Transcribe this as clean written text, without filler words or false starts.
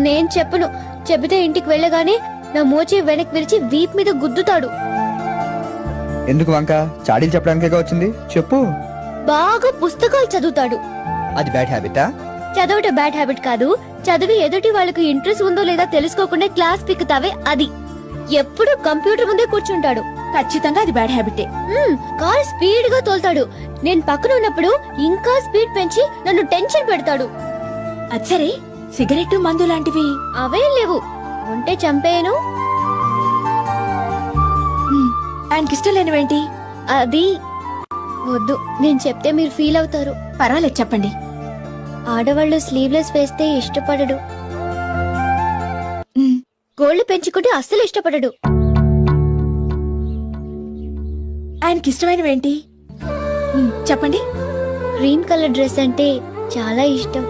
నేను చెప్పను. చెబితే ఇంటికి వెళ్ళగానే నా మోచి వెనక్కి విరిచి వీప్ మీద గుద్దుతాడు. ఎందుకు వంక? చాడీలు చెప్పడానికే వచ్చింది, చెప్పు. బాగా పుస్తకాలు చదువుతాడు. అది బ్యాడ్ హ్యాబిటా? చదవటం బ్యాడ్ హ్యాబిట్ కాదు. చదివి ఎదుటి వాళ్ళకి ఇంట్రెస్ట్ ఉందో లేదా తెలుసుకోకుండా క్లాస్ పిక్కుతావే అది. ఎప్పుడు కంప్యూటర్ ముందే కూర్చుంటాడు. ఖచ్చితంగా అది బ్యాడ్ హ్యాబిటే. కార్ స్పీడ్ గా తోలుతాడు. నేను పక్కన ఉన్నప్పుడు ఇంకా స్పీడ్ పెంచి నన్ను టెన్షన్ పెడతాడు. అది సరే, సిగరెట్ మందు లాంటివి అవేం లేవు. ఉంటే చంపేయను. ఆయనకిష్టం లేనివేంటి? అది వద్దు, నేను చెప్తే మీరు ఫీల్ అవుతారు. పర్వాలేదు, చెప్పండి. ఆడవాళ్ళు స్లీవ్లెస్ వేస్తే ఇష్టపడడు. గోళ్లు పెంచుకుంటే అస్సలు ఇష్టపడడు. ఆయనకిష్టమైనవేంటి? చెప్పండి. గ్రీన్ కలర్ డ్రెస్ అంటే చాలా ఇష్టం.